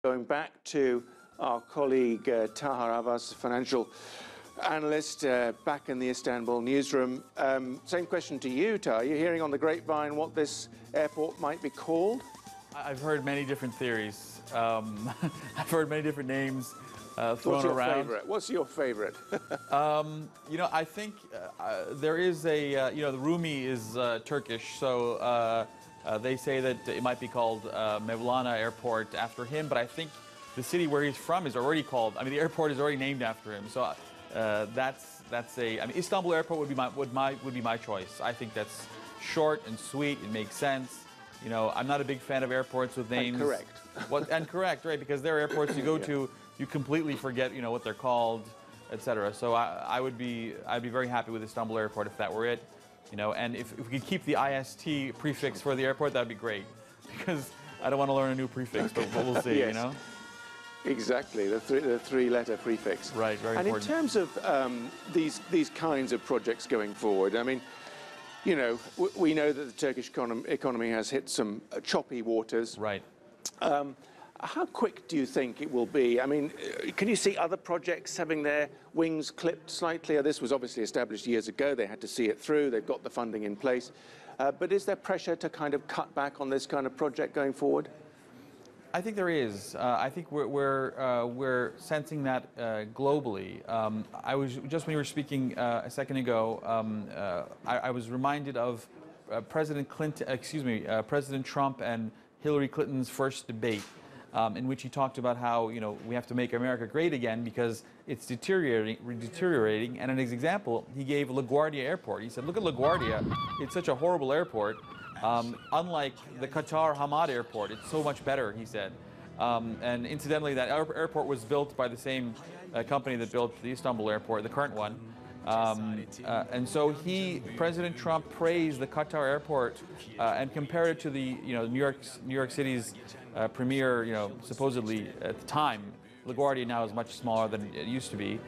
Going back to our colleague Taha, Arvas, financial analyst, back in the Istanbul newsroom. Same question to you, Taha. Are you hearing on the grapevine what this airport might be called? I've heard many different theories. I've heard many different names thrown around. What's your favorite? I think there is a, the Rumi is Turkish, so they say that it might be called Mevlana Airport after him, but I think the city where he's from is already called, the airport is already named after him. So Istanbul Airport would be my choice. I think that's short and sweet. It makes sense. I'm not a big fan of airports with names. And correct. And correct, right? Because there are airports you go to, you completely forget, what they're called, etc. So I'd be very happy with Istanbul Airport if that were it. And if we could keep the IST prefix for the airport, that'd be great. Because I don't want to learn a new prefix, but we'll see. Yes. Exactly, the three-letter prefix. Right, very important. And in terms of these kinds of projects going forward, we know that the Turkish economy has hit some choppy waters. Right. How quick do you think it will be? Can you see other projects having their wings clipped slightly? This was obviously established years ago. They had to see it through. They've got the funding in place. But is there pressure to kind of cut back on this kind of project going forward? I think there is. I think we're sensing that globally. I was just when you were speaking a second ago. I was reminded of President Trump and Hillary Clinton's first debate, in which he talked about how we have to make America great again because it's deteriorating. And as an example, he gave LaGuardia Airport. He said, "Look at LaGuardia. It's such a horrible airport. Unlike the Qatar Hamad Airport, it's so much better," he said. And incidentally, that airport was built by the same company that built the Istanbul Airport, the current one. And so President Trump praised the Qatar Airport and compared it to the New York City's premier, supposedly at the time. LaGuardia now is much smaller than it used to be.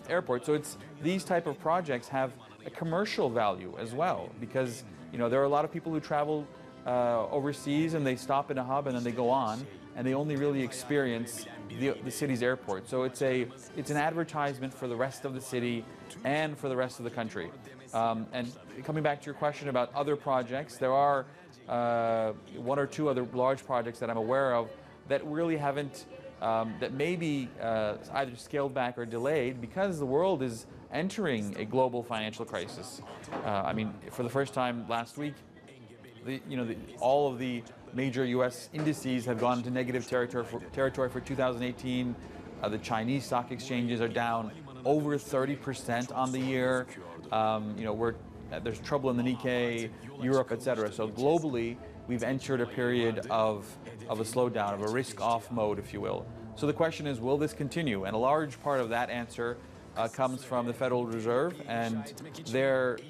Airport. So these type of projects have a commercial value as well because there are a lot of people who travel overseas and they stop in a hub and then they go on and they only really experience the city's airport. So it's an advertisement for the rest of the city and for the rest of the country. And coming back to your question about other projects, there are one or two other large projects that I'm aware of that really haven't, that may be either scaled back or delayed because the world is entering a global financial crisis. For the first time last week, all of the major U.S. indices have gone into negative territory for 2018. The Chinese stock exchanges are down over 30% on the year. There's trouble in the Nikkei, Europe, etc. So globally, we've entered a period of a slowdown, of a risk-off mode, if you will. So the question is, will this continue? And a large part of that answer comes from the Federal Reserve and their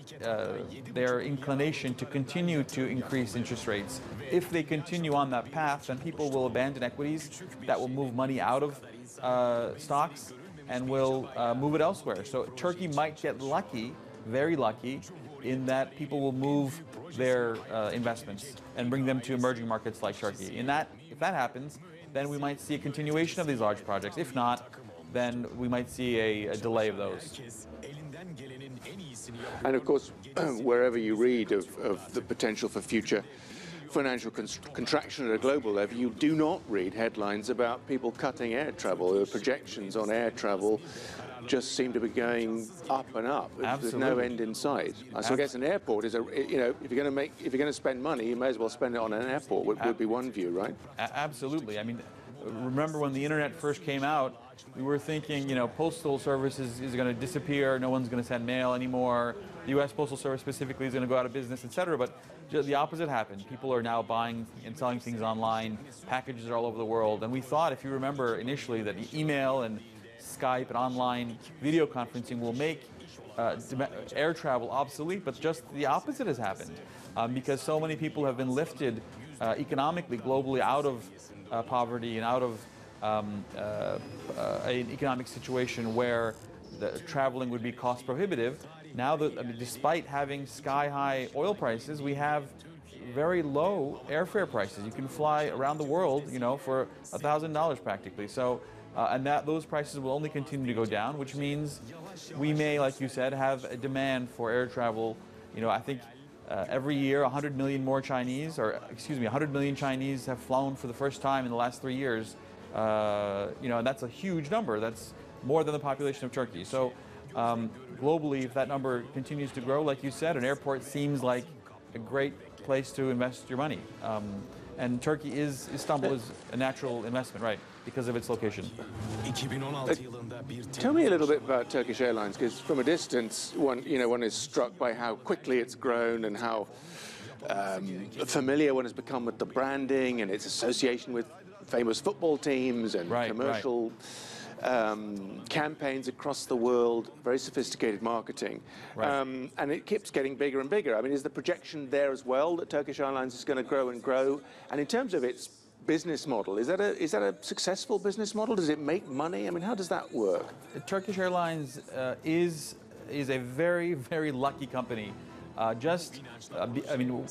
inclination to continue to increase interest rates. If they continue on that path, then people will abandon equities. That will move money out of stocks and will move it elsewhere. So Turkey might get lucky, very lucky, in that people will move their investments and bring them to emerging markets like Turkey. If that happens, then we might see a continuation of these large projects. If not, then we might see a delay of those. And of course, wherever you read of the potential for future financial contraction at a global level, you do not read headlines about people cutting air travel. The projections on air travel just seem to be going up and up. Absolutely. There's no end in sight. So I guess an airport is if you're going to spend money, you may as well spend it on an airport. Would be one view, right? Absolutely. Remember when the internet first came out, we were thinking, postal service is going to disappear. No one's going to send mail anymore. The U.S. Postal Service specifically is going to go out of business, etc. But the opposite happened. People are now buying and selling things online. Packages are all over the world. And we thought, if you remember initially, that email and Skype and online video conferencing will make air travel obsolete, but just the opposite has happened because so many people have been lifted economically, globally, out of poverty and out of an economic situation where the traveling would be cost prohibitive. Now that, despite having sky-high oil prices, we have very low airfare prices. You can fly around the world, you know, for $1,000 practically. So, and those prices will only continue to go down, which means we may, like you said, have a demand for air travel. You know, I think every year 100 million more Chinese, or excuse me, 100 million Chinese have flown for the first time in the last 3 years. You know, and that's a huge number. That's more than the population of Turkey. So globally, if that number continues to grow, like you said, an airport seems like a great place to invest your money. And Istanbul is a natural investment, right, because of its location. Tell me a little bit about Turkish Airlines, because from a distance, one is struck by how quickly it's grown and how familiar one has become with the branding and its association with famous football teams and commercial campaigns across the world, very sophisticated marketing. And it keeps getting bigger and bigger. I mean, is the projection there as well that Turkish Airlines is going to grow and grow? And in terms of its business model, is that a successful business model? Does it make money? I mean, how does that work? Turkish Airlines is a very, very lucky company. I mean,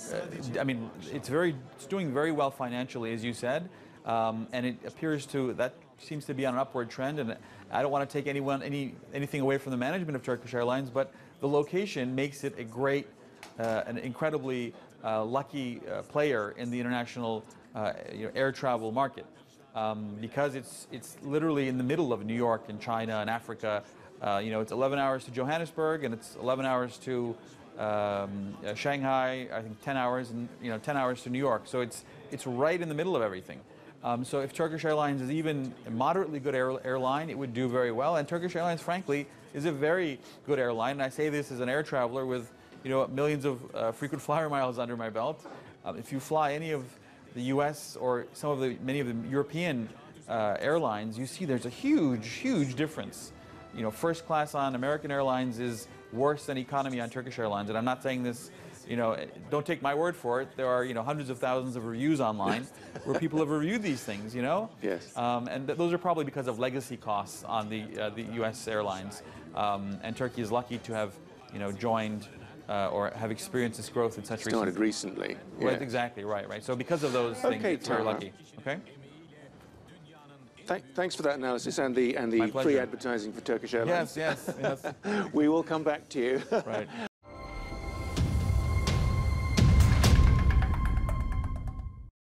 it's doing very well financially, as you said, and it appears that seems to be on an upward trend. And I don't want to take anything away from the management of Turkish Airlines, but the location makes it a great, an incredibly lucky player in the international air travel market, because it's literally in the middle of New York and China and Africa. You know, it's 11 hours to Johannesburg and it's 11 hours to Shanghai. I think 10 hours, and 10 hours to New York. So it's right in the middle of everything. So if Turkish Airlines is even a moderately good airline, it would do very well. And Turkish Airlines, frankly, is a very good airline. And I say this as an air traveler with millions of frequent flyer miles under my belt. If you fly any of the U.S. or many of the European airlines, you see there's a huge difference. You know, first class on American Airlines is worse than economy on Turkish Airlines. And I'm not saying this, don't take my word for it. There are, hundreds of thousands of reviews online where people have reviewed these things, Yes. And those are probably because of legacy costs on the U.S. airlines. And Turkey is lucky to have, joined or have experienced this growth in such started recently. Yeah. Right, exactly, right. So because of those things, it's very lucky. Okay. Thanks for that analysis and the free advertising for Turkish Airlines. Yes. We will come back to you. Right.